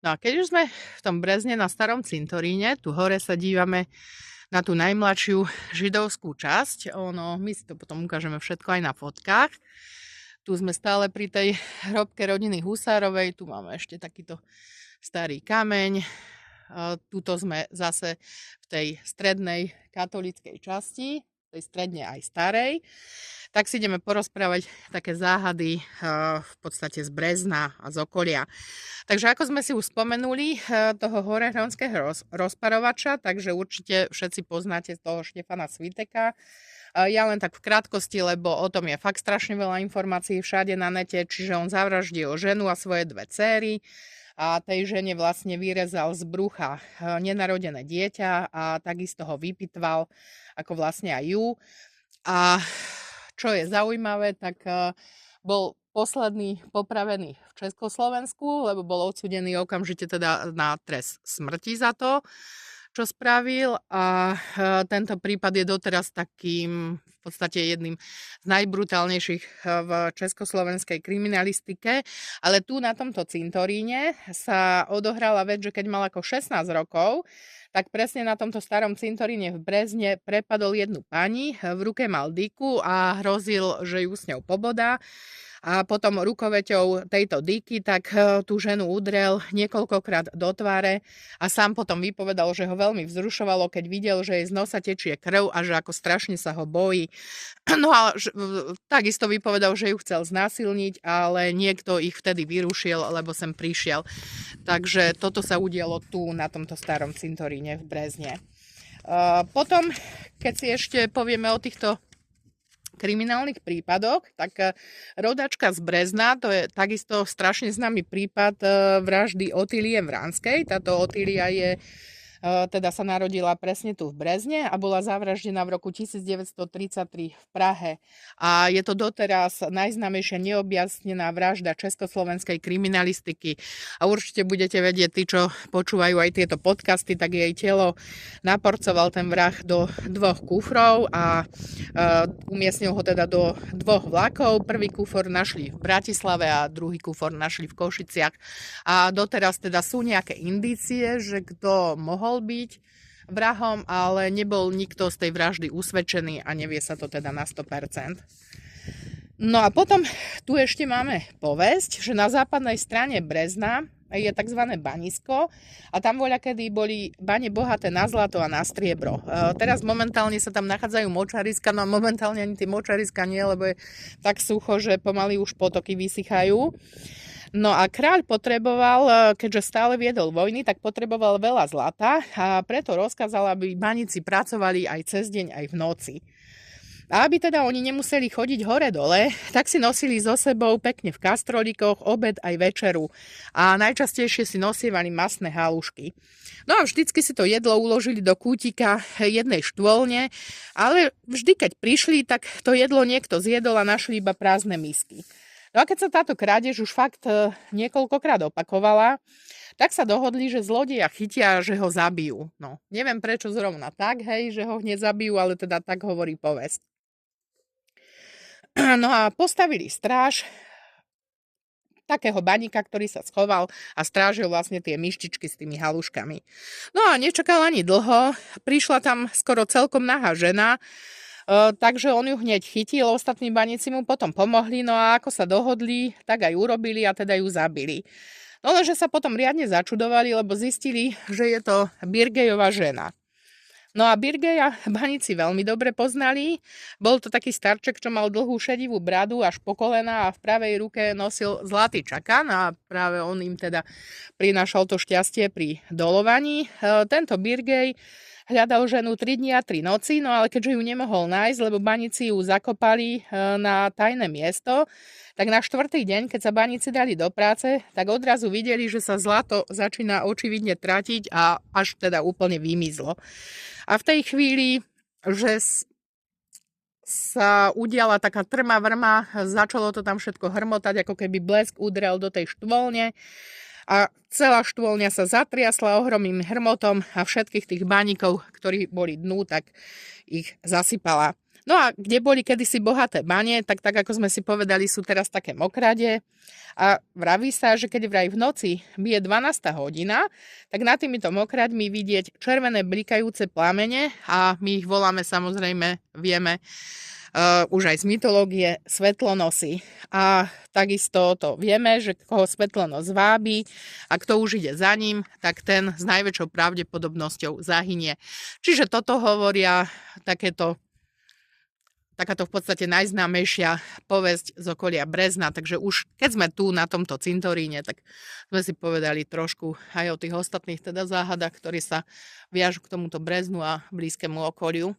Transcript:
No a keď už sme v tom Brezne na starom cintoríne, tu hore sa dívame na tú najmladšiu židovskú časť. My si to potom ukážeme všetko aj na fotkách. Tu sme stále pri tej hrobke rodiny Husárovej, tu máme ešte takýto starý kameň. Tuto sme zase v tej strednej katolíckej časti, tej stredne aj starej. Tak si ideme porozprávať také záhady v podstate z Brezna a z okolia. Takže ako sme si už spomenuli, toho horehronského rozparovača, takže určite všetci poznáte toho Štefana Sviteka. Ja len tak v krátkosti, lebo o tom je fakt strašne veľa informácií všade na nete, čiže on zavraždil ženu a svoje dve céry a tej žene vlastne vyrezal z brucha nenarodené dieťa a takisto ho vypitval, ako vlastne aj ju. A čo je zaujímavé, tak bol posledný popravený v Československu, lebo bol odsúdený okamžite teda na trest smrti za to, čo spravil, a tento prípad je doteraz takým v podstate jedným z najbrutálnejších v československej kriminalistike, ale tu na tomto cintoríne sa odohrala vec, že keď mal ako 16 rokov, tak presne na tomto starom cintoríne v Brezne prepadol jednu pani, v ruke mal dyku a hrozil, že ju s ňou pobodá. A potom rukoveťou tejto dyky tak tú ženu udrel niekoľkokrát do tváre a sám potom vypovedal, že ho veľmi vzrušovalo, keď videl, že jej z nosa tečie krv a že ako strašne sa ho bojí. No a takisto vypovedal, že ju chcel znásilniť, ale niekto ich vtedy vyrušil, lebo sem prišiel. Takže toto sa udialo tu na tomto starom cintoríne v Brezne. Potom, keď si ešte povieme o týchto kriminálnych prípadoch, tak rodačka z Brezna, to je takisto strašne známy prípad vraždy Otílie Vránskej. Táto Otília teda sa narodila presne tu v Brezne a bola zavraždená v roku 1933 v Prahe. A je to doteraz najznámejšia neobjasnená vražda československej kriminalistiky. A určite budete vedieť, tí, čo počúvajú aj tieto podcasty, tak jej telo naporcoval ten vrah do 2 kufrov a umiestnil ho teda do 2 vlakov. Prvý kufor našli v Bratislave a druhý kufor našli v Košiciach. A doteraz teda sú nejaké indície, že kto mohol byť vrahom, ale nebol nikto z tej vraždy usvedčený a nevie sa to teda na 100%. No a potom tu ešte máme povesť, že na západnej strane Brezna je tzv. Banisko a tam voľakedy boli bane bohaté na zlato a na striebro. Teraz momentálne sa tam nachádzajú močariska, no momentálne ani tie močariska nie, lebo je tak sucho, že pomaly už potoky vysychajú. No a kráľ potreboval, keďže stále viedol vojny, tak potreboval veľa zlata a preto rozkázal, aby baníci pracovali aj cez deň, aj v noci. A aby teda oni nemuseli chodiť hore-dole, tak si nosili so sebou pekne v kastrolíkoch obed aj večeru. A najčastejšie si nosievali masné halušky. No a vždycky si to jedlo uložili do kútika jednej štôlne, ale vždy, keď prišli, tak to jedlo niekto zjedol a našli iba prázdne misky. No a keď sa táto krádež už fakt niekoľkokrát opakovala, tak sa dohodli, že zlodeja chytia, že ho zabijú. No, neviem prečo zrovna tak, hej, že ho hneď zabijú, ale teda tak hovorí povesť. No a postavili stráž takého baníka, ktorý sa schoval a strážil vlastne tie myštičky s tými haluškami. No a nečakal ani dlho, prišla tam skoro celkom nahá žena, takže on ju hneď chytil, ostatní baníci mu potom pomohli, no a ako sa dohodli, tak aj urobili a teda ju zabili. No lenže sa potom riadne začudovali, lebo zistili, že je to Birgejová žena. No a Birgeja baníci veľmi dobre poznali. Bol to taký starček, čo mal dlhú šedivú bradu až po kolena a v pravej ruke nosil zlatý čakan a práve on im teda prinášal to šťastie pri dolovaní. Tento Birgej hľadal ženu 3 dni a 3 noci, no ale keďže ju nemohol nájsť, lebo baníci ju zakopali na tajné miesto, tak na 4. deň, keď sa baníci dali do práce, tak odrazu videli, že sa zlato začína očividne tratiť a až teda úplne vymizlo. A v tej chvíli, že sa udiala taká trma vrma, začalo to tam všetko hrmotať, ako keby blesk udrel do tej štôlne a celá štôlňa sa zatriasla ohromným hrmotom a všetkých tých baníkov, ktorí boli dnu, tak ich zasypala. No a kde boli kedysi bohaté bane, tak ako sme si povedali, sú teraz také mokrade. A vraví sa, že keď vraj v noci bije 12. hodina, tak nad týmito mokraďmi vidieť červené blikajúce plamene a my ich voláme, samozrejme, vieme, už aj z mytológie, svetlonosy. A takisto to vieme, že koho svetlonos vábi a kto už ide za ním, tak ten s najväčšou pravdepodobnosťou zahynie. Čiže toto hovoria takáto v podstate najznámejšia povesť z okolia Brezna. Takže už keď sme tu na tomto cintoríne, tak sme si povedali trošku aj o tých ostatných teda záhadách, ktorí sa viažu k tomuto Breznu a blízkemu okoliu.